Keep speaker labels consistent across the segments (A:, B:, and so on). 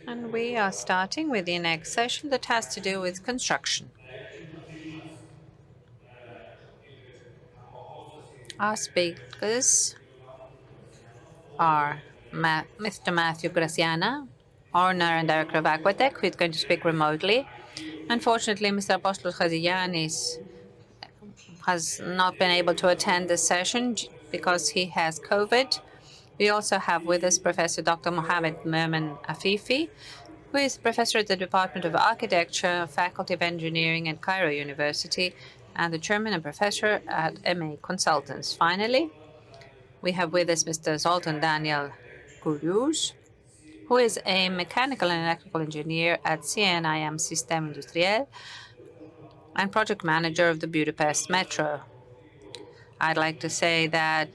A: And we are starting with the next session that has to do with construction. Our speakers are Mr. Matthew Graciana, owner and director of Aquatech, who is going to speak remotely. Unfortunately, Mr. Apostolos Chazigiannis has not been able to attend this session because he has COVID. We also have with us Professor Dr. Mohamed Merman Afifi, who is professor at the Department of Architecture, Faculty of Engineering at Cairo University, and the chairman and professor at MA Consultants. Finally, we have with us Mr. Zoltan Daniel Kuruz, who is a mechanical and electrical engineer at CNIM Système Industriel and project manager of the Budapest Metro. I'd like to say that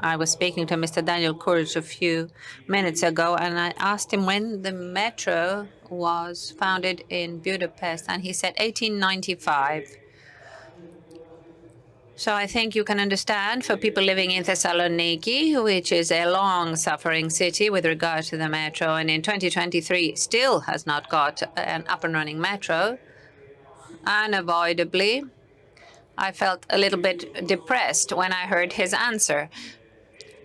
A: I was speaking to Mr. Daniel Kuruz a few minutes ago, and I asked him when the metro was founded in Budapest, and he said 1895. So I think you can understand for people living in Thessaloniki, which is a long-suffering city with regard to the metro, and in 2023 still has not got an up-and-running metro, unavoidably, I felt a little bit depressed when I heard his answer.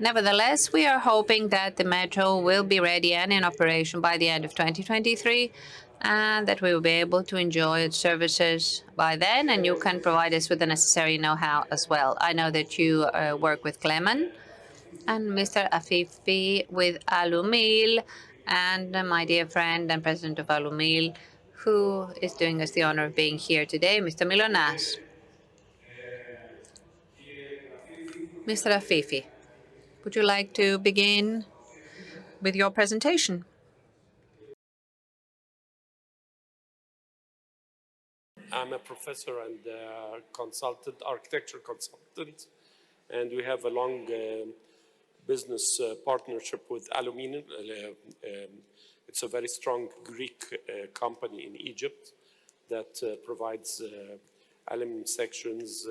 A: Nevertheless, we are hoping that the metro will be ready and in operation by the end of 2023, and that we will be able to enjoy its services by then, and you can provide us with the necessary know-how as well. I know that you work with Clemen and Mr. Afifi with Alumil, and my dear friend and president of Alumil, who is doing us the honor of being here today, Mr. Milonas. Mr. Afifi, would you like to begin with your presentation?
B: I'm a professor and architecture consultant, and we have a long business partnership with Aluminium. It's a very strong Greek company in Egypt that provides aluminum sections,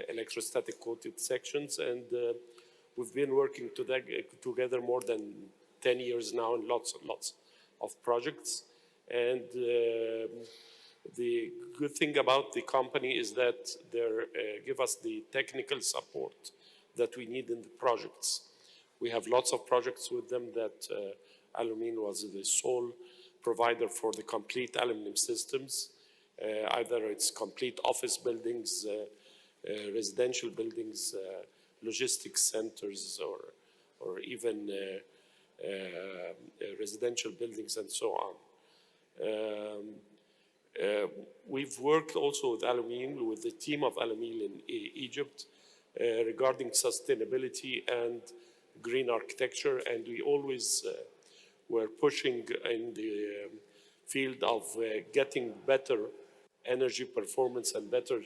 B: electrostatic coated sections, and we've been working together more than 10 years now in lots and lots of projects. And the good thing about the company is that they give us the technical support that we need in the projects. We have lots of projects with them that Alumin was the sole provider for the complete aluminum systems. Either it's complete office buildings, residential buildings, logistics centers, or even residential buildings and so on. We've worked also with Alumil, with the team of Alumil in Egypt regarding sustainability and green architecture, and we always were pushing in the field of getting better energy performance and better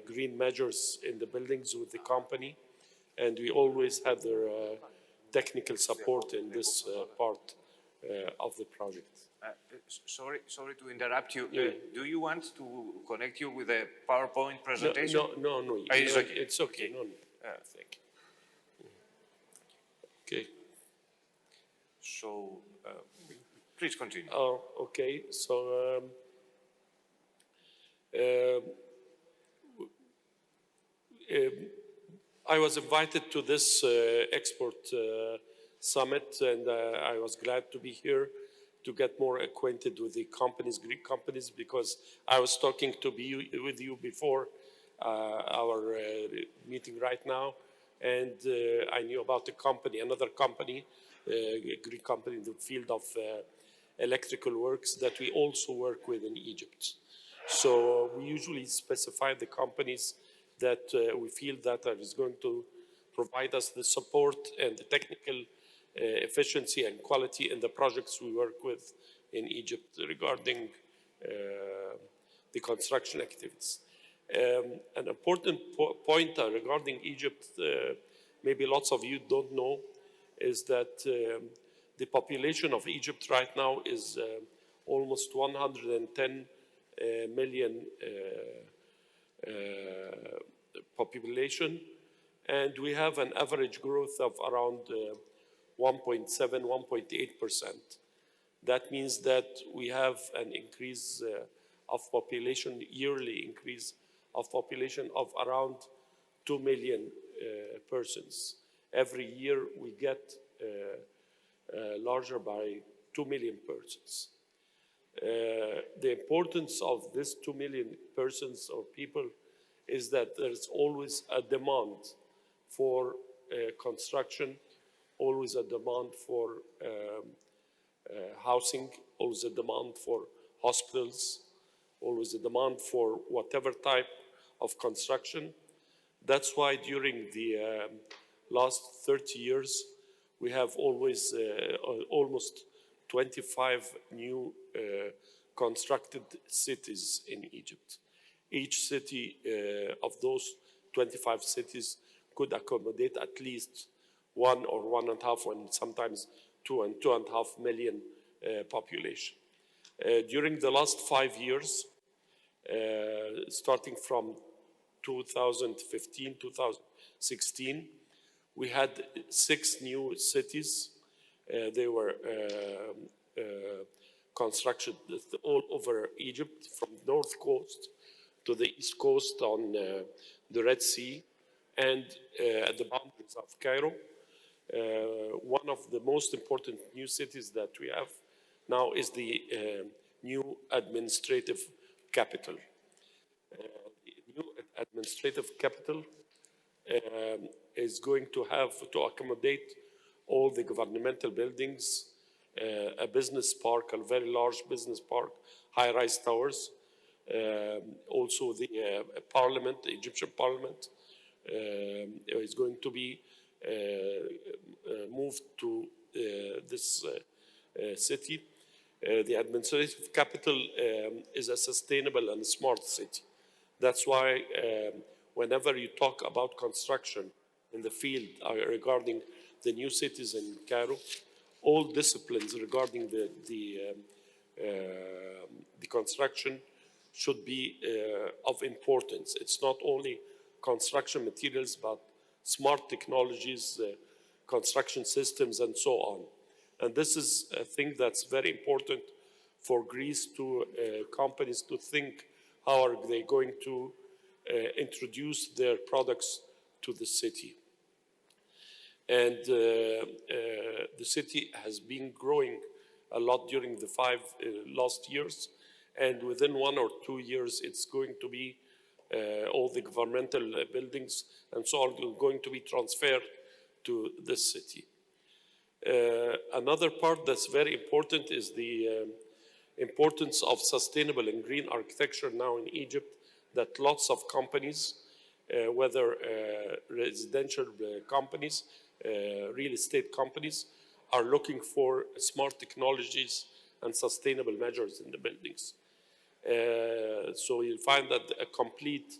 B: green measures in the buildings with the company, and we always had their technical support in this part of the project.
C: Sorry to interrupt you. Yeah. Do you want to connect you with a PowerPoint presentation?
B: No.
C: It's okay.
B: It's okay. No. Thank you. Okay.
C: So, please continue.
B: Okay. So, I was invited to this export summit, and I was glad to be here to get more acquainted with the companies, Greek companies, because I was talking with you before our meeting right now, and I knew about the company, another company, a Greek company in the field of electrical works that we also work with in Egypt. So we usually specify the companies that we feel that is going to provide us the support and the technical efficiency and quality in the projects we work with in Egypt regarding the construction activities. An important point regarding Egypt, maybe lots of you don't know, is that the population of Egypt right now is almost 110 million population, and we have an average growth of around 1.7, 1.8%. That means that we have an increase of population, yearly increase of population of around 2 million persons. Every year we get larger by 2 million persons. The importance of this 2 million persons or people is that there's always a demand for construction, always a demand for housing, always a demand for hospitals, always a demand for whatever type of construction. That's why during the last 30 years, we have always almost 25 new constructed cities in Egypt. Each city of those 25 cities could accommodate at least 1 or 1.5 and sometimes 2 and 2.5 million population. During the last 5 years, starting from 2015, 2016, we had 6 new cities. They were constructed all over Egypt, from the north coast to the east coast on the Red Sea and at the boundaries of Cairo. One of the most important new cities that we have now is the new administrative capital. The new administrative capital is going to have to accommodate all the governmental buildings, a business park, a very large business park, high-rise towers. Also the parliament, the Egyptian parliament, is going to be moved to this city. The administrative capital is a sustainable and smart city. That's why whenever you talk about construction in the field regarding the new cities in Cairo, all disciplines regarding the construction should be of importance. It's not only construction materials, but smart technologies, construction systems, and so on. And this is a thing that's very important for Greece to companies to think how are they going to introduce their products to the city. And the city has been growing a lot during the 5 last years. And within 1 or 2 years, it's going to be all the governmental buildings and so on are going to be transferred to this city. Another part that's very important is the importance of sustainable and green architecture now in Egypt, that lots of companies, whether residential companies, real estate companies, are looking for smart technologies and sustainable measures in the buildings. So you'll find that a complete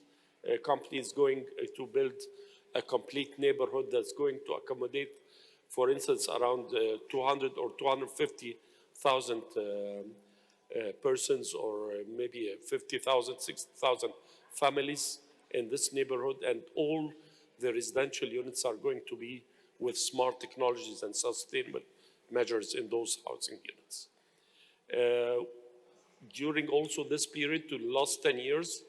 B: company is going to build a complete neighborhood that's going to accommodate, for instance, around 200 or 250,000 persons, or maybe 50,000, 60,000 families in this neighborhood, and all the residential units are going to be with smart technologies and sustainable measures in those housing units. During also this period, to the last 10 years,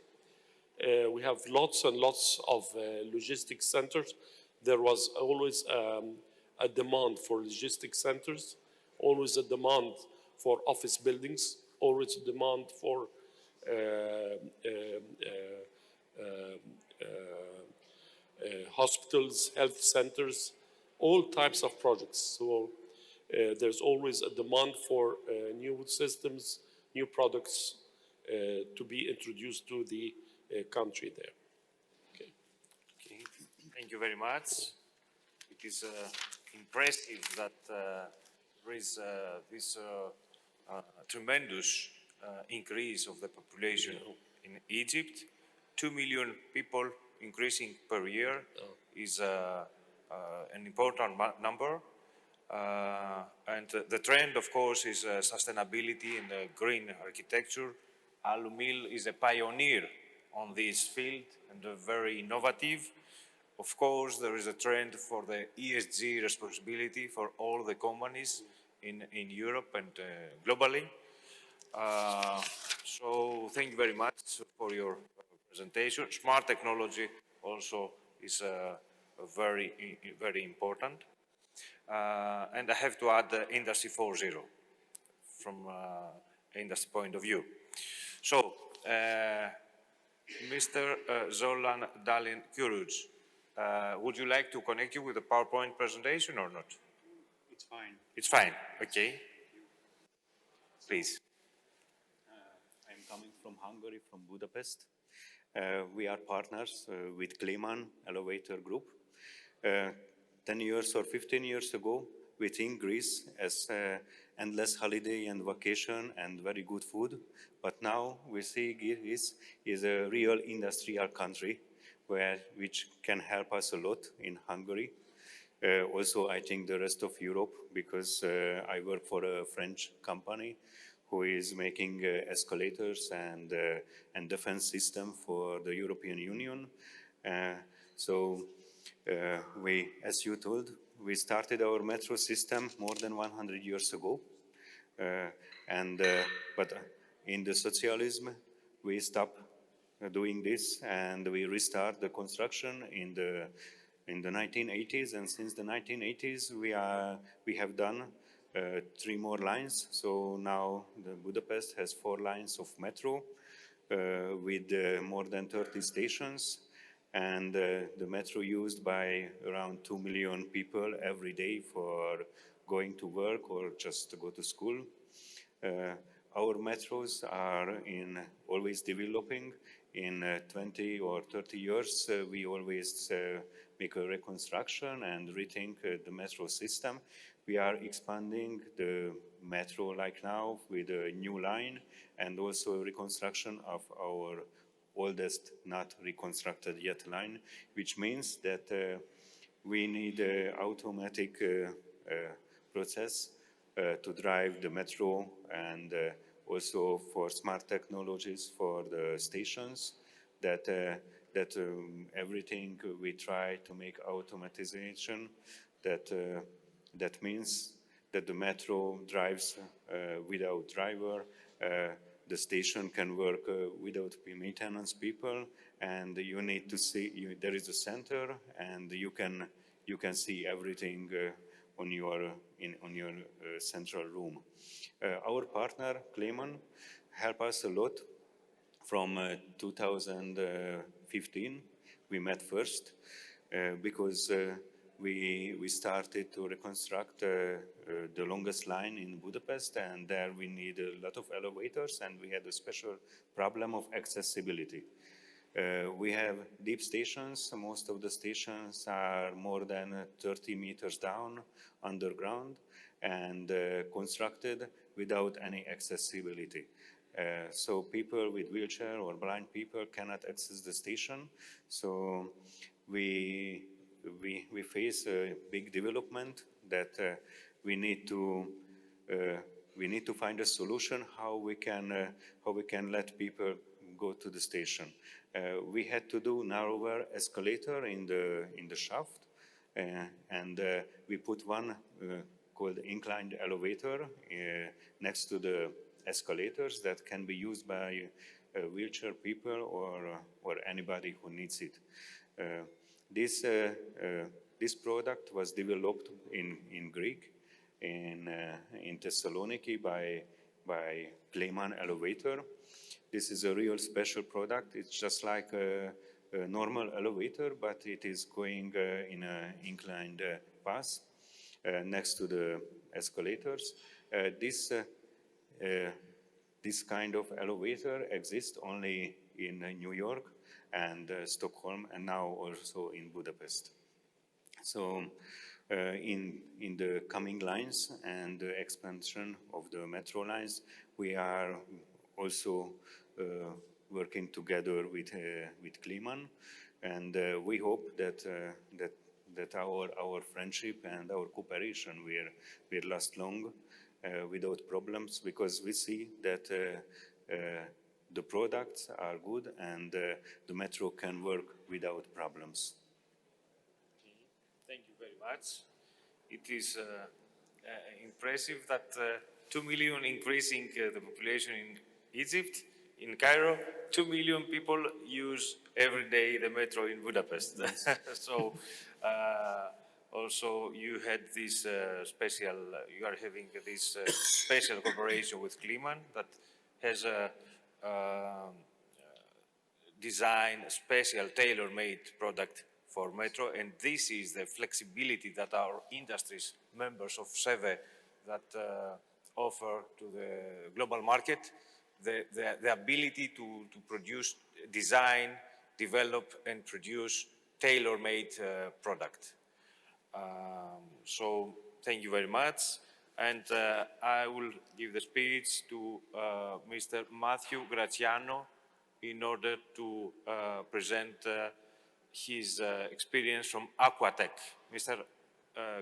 B: we have lots and lots of logistics centers. There was always a demand for logistics centers, always a demand for office buildings, always a demand for hospitals, health centers, all types of projects. So there's always a demand for new systems, new products to be introduced to the country there. Okay.
C: Okay. Thank you very much. It is impressive that there is this tremendous increase of the population in Egypt. 2 million people increasing per year is an important number. And the trend, of course, is sustainability and green architecture. Alumil is a pioneer on this field and very innovative. Of course, there is a trend for the ESG responsibility for all the companies in Europe and globally. So thank you very much for your presentation. Smart technology also is very important. And I have to add the Industry 4.0 from industry point of view. So, Mr. Zolan Dalin Kuruc, would you like to connect you with the PowerPoint presentation or not?
D: It's fine.
C: It's fine, okay. Please.
D: I'm coming from Hungary, from Budapest. We are partners with Kleman Elevator Group. 10 years or 15 years ago, we think Greece as endless holiday and vacation and very good food. But now we see Greece is a real industrial country which can help us a lot in Hungary. Also, I think the rest of Europe, because I work for a French company who is making escalators and defense system for the European Union. So we, as you told, we started our metro system more than 100 years ago. But in the socialism, we stopped doing this and we restart the construction in the 1980s. And since the 1980s, we have done 3 more lines. So now Budapest has 4 lines of metro with more than 30 stations. And the metro used by around 2 million people every day for going to work or just to go to school. Our metros are always developing. In 20 or 30 years, we always make a reconstruction and rethink the metro system. We are expanding the metro like now with a new line and also reconstruction of our oldest not reconstructed yet line, which means that we need an automatic process to drive the metro and also for smart technologies for the stations that everything we try to make automatization that means that the metro drives without driver, the station can work without maintenance people, and you need to see there is a center, and you can see everything on your central room. Our partner Kleman helped us a lot from 2015. We met first because we started to reconstruct the longest line in Budapest, and there we need a lot of elevators, and we had a special problem of accessibility. We have deep stations. Most of the stations are more than 30 meters down underground and constructed without any accessibility. So people with wheelchair or blind people cannot access the station. So we face a big development that we need to find a solution how we can let people go to the station. We had to do narrower escalator in the shaft, and we put one called inclined elevator next to the escalators that can be used by wheelchair people or anybody who needs it. This product was developed in Greek, in Thessaloniki by Kleman Elevator. This is a real special product. It's just like a normal elevator, but it is going in an inclined path next to the escalators. This kind of elevator exists only in New York and Stockholm, and now also in Budapest. So in the coming lines and the expansion of the metro lines, we are also working together with Kleman, and we hope that our friendship and our cooperation will last long without problems, because we see that the products are good and the metro can work without problems.
C: much. It is impressive that 2 million increasing the population in Egypt. In Cairo, 2 million people use every day the metro in Budapest. So also you had this special, you are having this special cooperation with Kliman that has designed a special tailor-made product for metro, and this is the flexibility that our industries, members of ΣΕΒΕ, that offer to the global market, the ability to produce, design, develop, and produce tailor-made product. So thank you very much, and I will give the speech to Mr. Matthew Graziano in order to present his experience from Aquatech. Mr.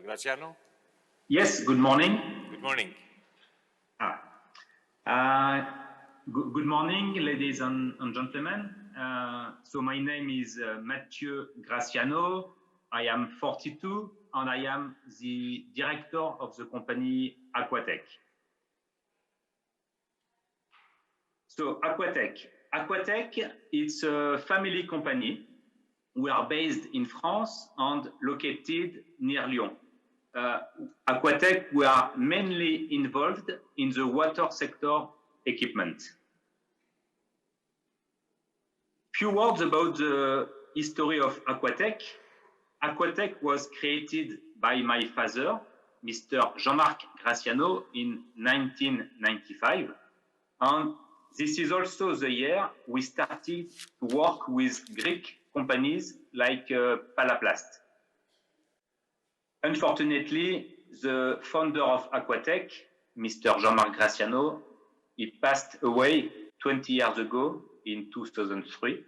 C: Graziano?
E: Yes, good morning.
C: Good morning.
E: Good morning, ladies and gentlemen. So my name is Mathieu Graziano. I am 42 and I am the director of the company Aquatech. So Aquatech, it's a family company. We are based in France and located near Lyon. Aquatech, we are mainly involved in the water sector equipment. Few words about the history of Aquatech. Aquatech was created by my father, Mr. Jean-Marc Graziano, in 1995. And this is also the year we started to work with Greek companies like Palaplast. Unfortunately, the founder of Aquatech, Mr. Jean-Marc Graziano, he passed away 20 years ago in 2003.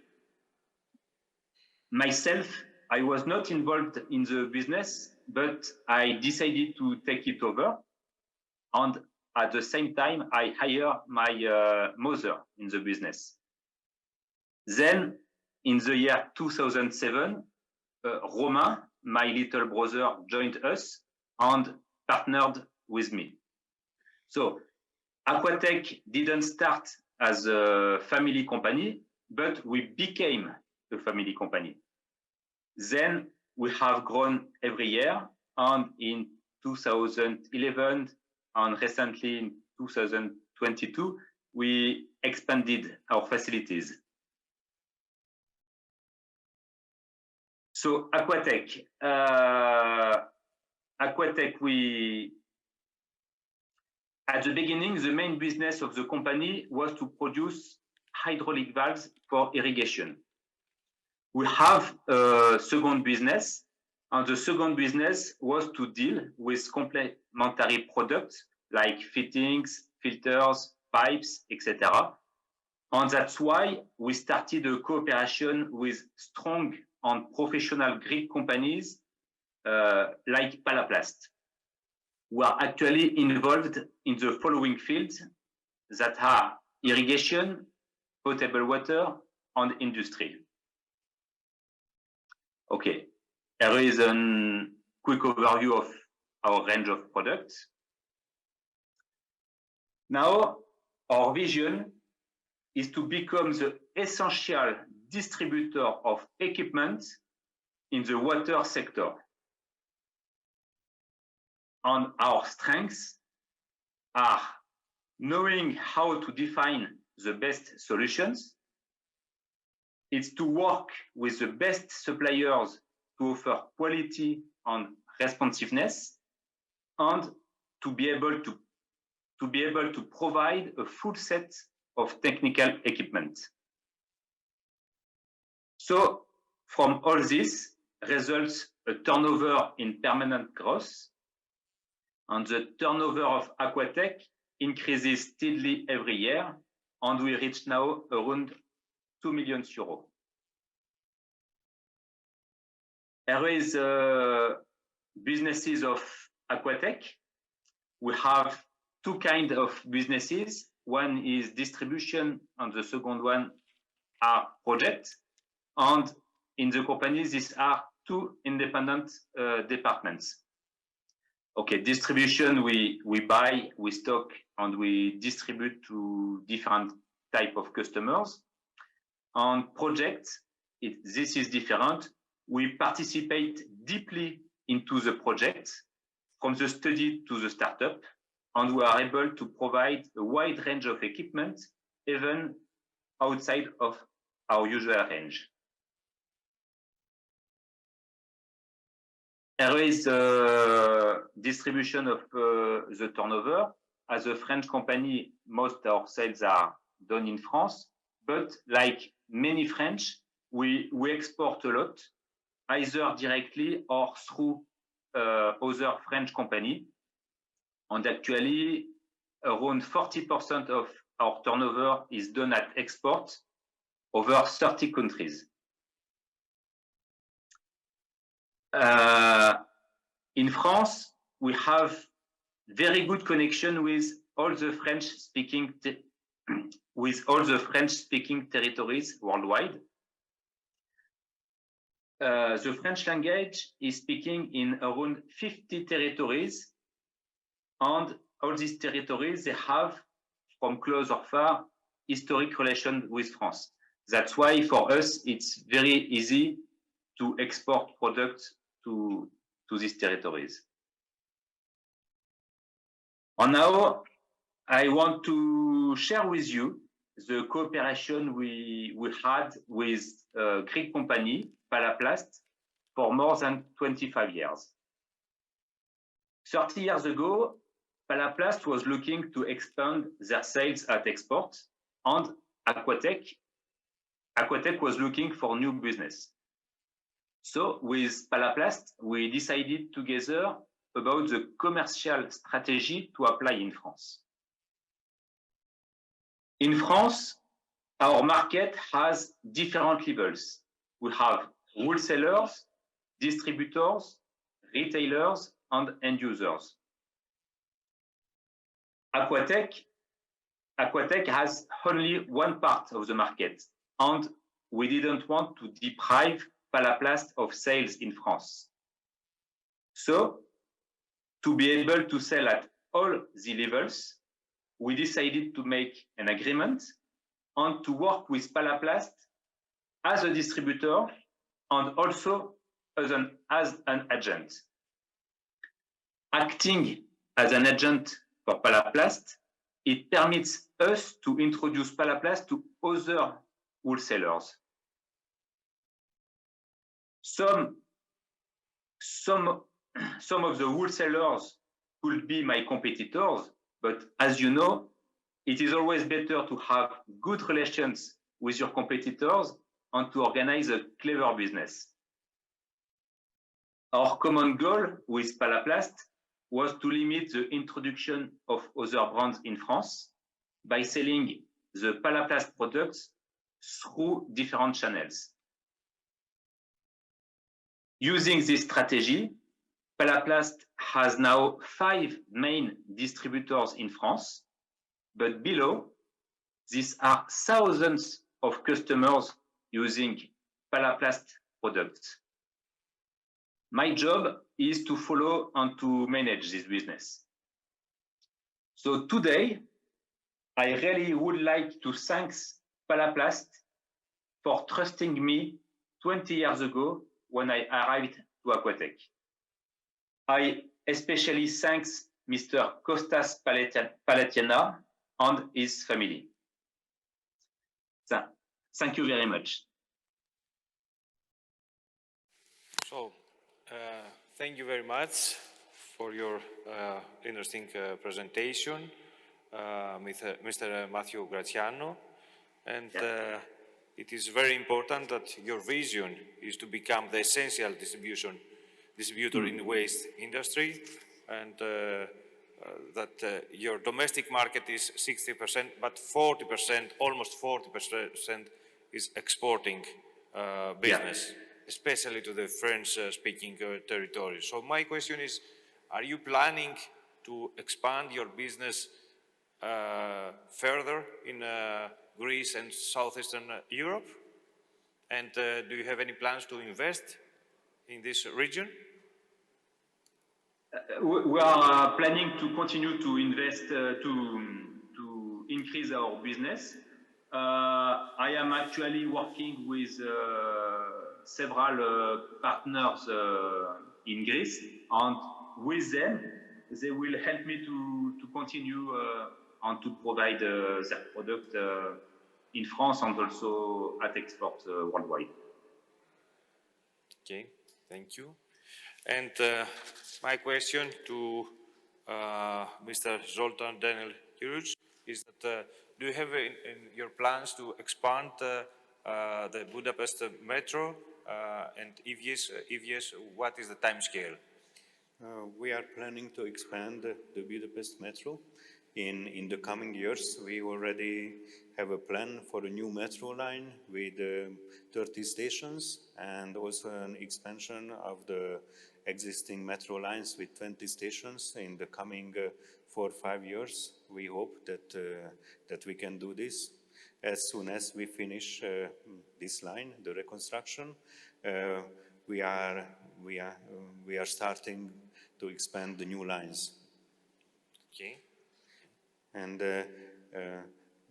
E: Myself, I was not involved in the business, but I decided to take it over. And at the same time, I hired my mother in the business. Then, in the year 2007, Romain, my little brother, joined us and partnered with me. So Aquatech didn't start as a family company, but we became a family company. Then we have grown every year, and in 2011 and recently in 2022, we expanded our facilities. So Aquatech, at the beginning, the main business of the company was to produce hydraulic valves for irrigation. We have a second business, and the second business was to deal with complementary products like fittings, filters, pipes, etc. And that's why we started a cooperation with strong and professional Greek companies like Palaplast. We are actually involved in the following fields that are irrigation, potable water, and industry. Okay, here is a quick overview of our range of products. Now, our vision is to become the essential distributor of equipment in the water sector. And our strengths are knowing how to define the best solutions. It's to work with the best suppliers to offer quality and responsiveness, and to be able to provide a full set of technical equipment. So from all this results a turnover in permanent growth, and the turnover of Aquatech increases steadily every year, and we reach now around 2 million euros. Here is businesses of Aquatech. We have two kinds of businesses. One is distribution, and the second one are projects. And in the company, these are two independent departments. Okay, distribution, we buy, we stock, and we distribute to different type of customers. On projects, this is different. We participate deeply into the project, from the study to the startup, and we are able to provide a wide range of equipment, even outside of our usual range. There is a distribution of the turnover. As a French company, most of our sales are done in France, but like many French, we export a lot, either directly or through other French company. And actually, around 40% of our turnover is done at export over 30 countries. In France, we have very good connection with all the French-speaking territories worldwide. The French language is speaking in around 50 territories, and all these territories, they have, from close or far, historic relation with France. That's why for us, it's very easy to export products to these territories. And now I want to share with you the cooperation we had with a Greek company, Palaplast, for more than 25 years. 30 years ago, Palaplast was looking to expand their sales at export, and Aquatech was looking for new business. So with Palaplast, we decided together about the commercial strategy to apply in France. In France, our market has different levels. We have wholesalers, distributors, retailers, and end users. Aquatech has only one part of the market, and we didn't want to deprive Palaplast of sales in France. So, to be able to sell at all the levels, we decided to make an agreement and to work with Palaplast as a distributor and also as an agent. Acting as an agent for Palaplast, it permits us to introduce Palaplast to other wholesalers. Some of the wholesalers could be my competitors, but as you know, it is always better to have good relations with your competitors and to organize a clever business. Our common goal with Palaplast was to limit the introduction of other brands in France by selling the Palaplast products through different channels. Using this strategy, Palaplast has now 5 main distributors in France, but below, these are thousands of customers using Palaplast products. My job is to follow and to manage this business. So today, I really would like to thank Palaplast for trusting me 20 years ago when I arrived to Aquatech. I especially thank Mr. Costas Palatiana and his family. So, thank you very much.
C: So, thank you very much for your interesting presentation, Mr. Matthew Graziano. And it is very important that your vision is to become the essential distributor in the waste industry, and that your domestic market is 60%, but 40%, almost 40% is exporting business, especially to the French-speaking territories. So my question is, are you planning to expand your business further in Greece and Southeastern Europe? And do you have any plans to invest in this region?
E: We are planning to continue to invest to increase our business. I am actually working with several partners in Greece, and with them, they will help me to continue and to provide their product in France and also at export worldwide.
C: Okay, thank you. And my question to Mr. Zoltan Daniel Kirouch is that do you have in your plans to expand the Budapest metro? And if yes, what is the time scale?
D: We are planning to expand the Budapest metro in the coming years. We already have a plan for a new metro line with 30 stations and also an expansion of the existing metro lines with 20 stations in the coming 4 or 5 years. We hope that we can do this. As soon as we finish this line, the reconstruction, we are starting to expand the new lines.
C: Okay.
D: And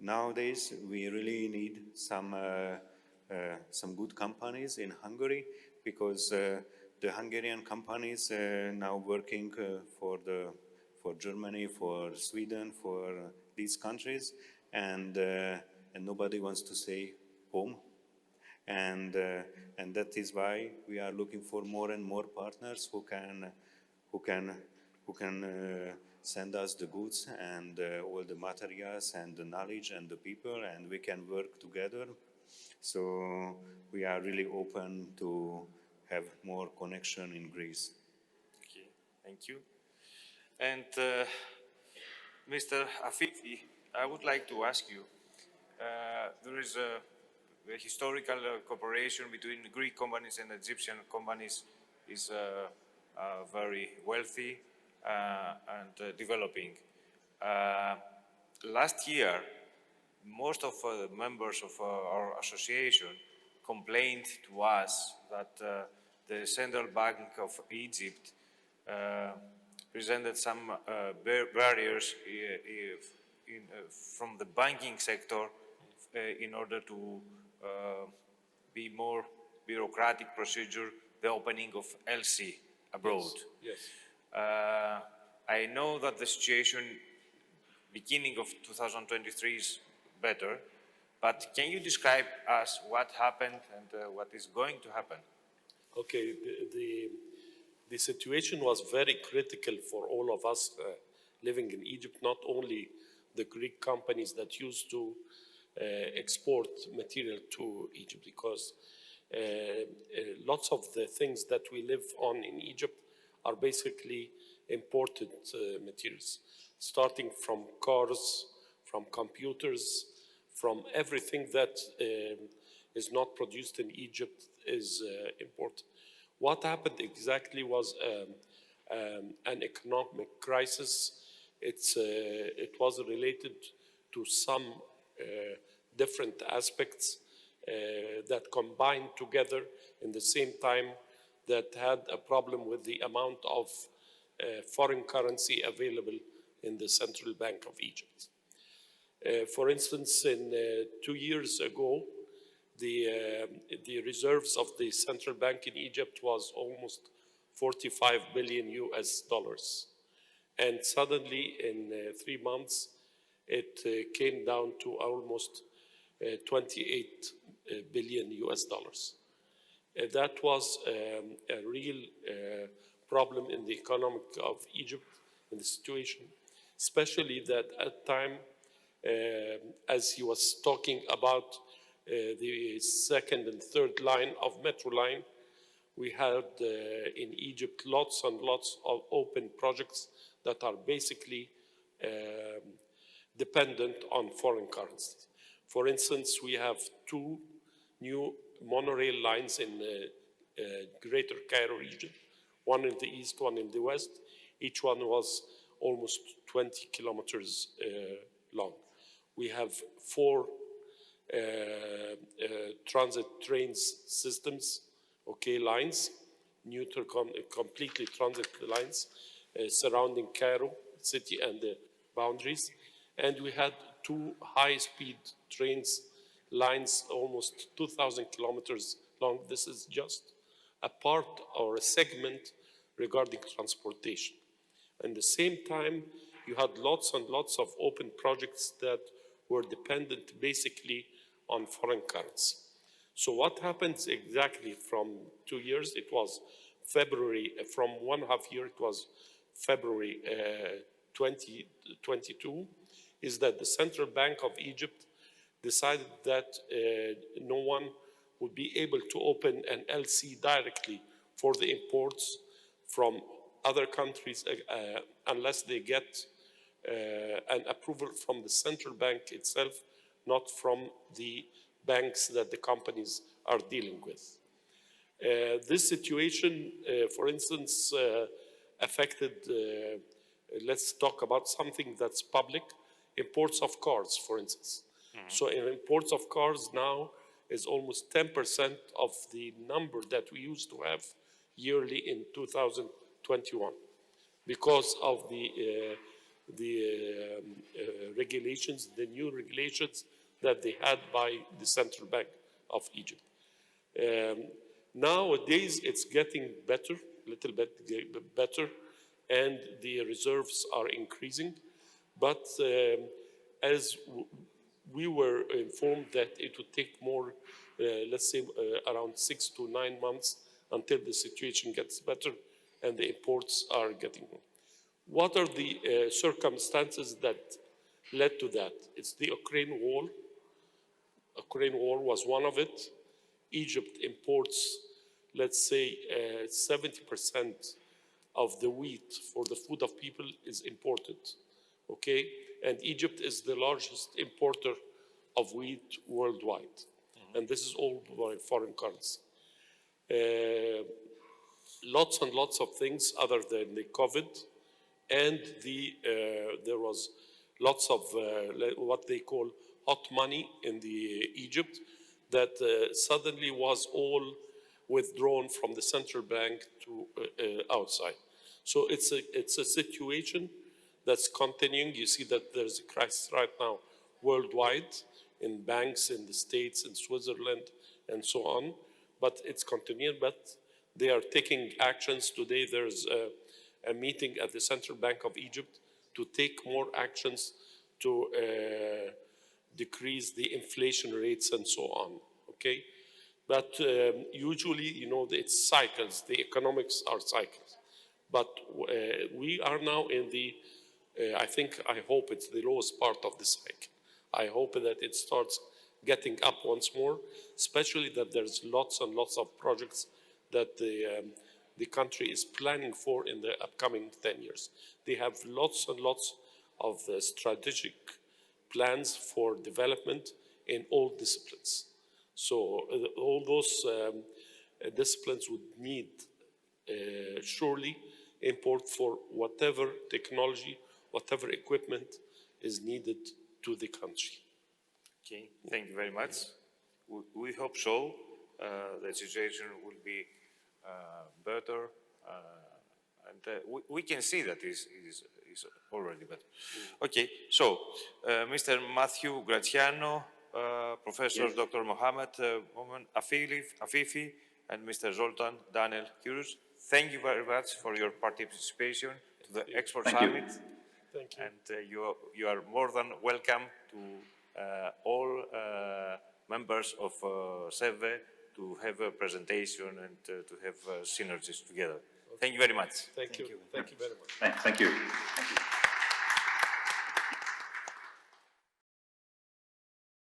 D: nowadays we really need some good companies in Hungary, because the Hungarian companies are now working for Germany, for Sweden, for these countries, and nobody wants to stay home. And that is why we are looking for more and more partners who can send us the goods and all the materials and the knowledge and the people, and we can work together. So we are really open to have more connection in Greece.
C: Okay, thank you. And Mr. Afifi, I would like to ask you, there is a historical cooperation between Greek companies and Egyptian companies is very wealthy and developing. Last year, most of the members of our association complained to us that the Central Bank of Egypt presented some barriers from the banking sector in order to be more bureaucratic procedure, the opening of LC abroad.
B: Yes.
C: I know that the situation beginning of 2023 is better, but can you describe us what happened and what is going to happen?
B: Okay, the situation was very critical for all of us living in Egypt, not only the Greek companies that used to export material to Egypt, because lots of the things that we live on in Egypt are basically imported materials, starting from cars, from computers, from everything that is not produced in Egypt is imported. What happened exactly was an economic crisis. It was related to some different aspects that combined together in the same time, that had a problem with the amount of foreign currency available in the Central Bank of Egypt. For instance, 2 years ago, the reserves of the Central Bank in Egypt was almost 45 billion US dollars. And suddenly in 3 months, it came down to almost 28 billion US dollars. That was a real problem in the economic of Egypt, in the situation, especially that at time, as he was talking about the second and third line of metro line, we had in Egypt lots and lots of open projects that are basically dependent on foreign currencies. For instance, we have 2 new monorail lines in Greater Cairo region, one in the east, one in the west. Each one was almost 20 kilometers long. We have 4 transit trains systems, okay, lines, completely transit lines surrounding Cairo city and the boundaries. And we had 2 high-speed trains lines, almost 2,000 kilometers long. This is just a part or a segment regarding transportation. At the same time, you had lots and lots of open projects that were dependent basically on foreign currency. So what happens exactly from 2 years? It was February, from 1.5 year, it was February 2022, is that the Central Bank of Egypt decided that no one would be able to open an LC directly for the imports from other countries unless they get an approval from the central bank itself, not from the banks that the companies are dealing with. This situation, for instance, affected, let's talk about something that's public, imports of cars, for instance. So in imports of cars now is almost 10% of the number that we used to have yearly in 2021 because of the regulations, the new regulations that they had by the Central Bank of Egypt. Nowadays, it's getting better, a little bit better, and the reserves are increasing. But as we were informed that it would take more, let's say, around 6 to 9 months until the situation gets better and the imports are getting more. What are the circumstances that led to that? It's the Ukraine war. Ukraine war was one of it. Egypt imports, let's say, 70% of the wheat for the food of people is imported, okay? And Egypt is the largest importer of wheat worldwide. And this is all by foreign currency. Lots and lots of things other than the COVID, and there was lots of what they call hot money in the Egypt that suddenly was all withdrawn from the central bank to outside. So it's a situation that's continuing. You see that there's a crisis right now worldwide in banks in the States, in Switzerland, and so on. But it's continuing, but they are taking actions. Today there's a meeting at the Central Bank of Egypt to take more actions to decrease the inflation rates and so on, okay? But usually, you know, it's cycles. The economics are cycles. But we are now in the, I hope it's the lowest part of the cycle. I hope that it starts getting up once more, especially that there's lots and lots of projects that the country is planning for in the upcoming 10 years. They have lots and lots of strategic plans for development in all disciplines. So all those disciplines would need surely import for whatever technology, whatever equipment is needed to the country.
C: Okay, thank you very much. We hope so. The situation will be better, and we can see that is already better. Okay, so Mr. Matthew Graziano, Professor
E: Yes.
C: Dr. Mohammed Afifi, and Mr. Zoltan Daniel Kurus, thank you very much for your participation to the Export
E: Thank you.
C: Summit.
B: Thank you.
C: And you are more than welcome to all members of ΣΕΒΕ to have a presentation and to have synergies together. Thank you very much.
B: Thank you. Thank you very much.
E: Thank you.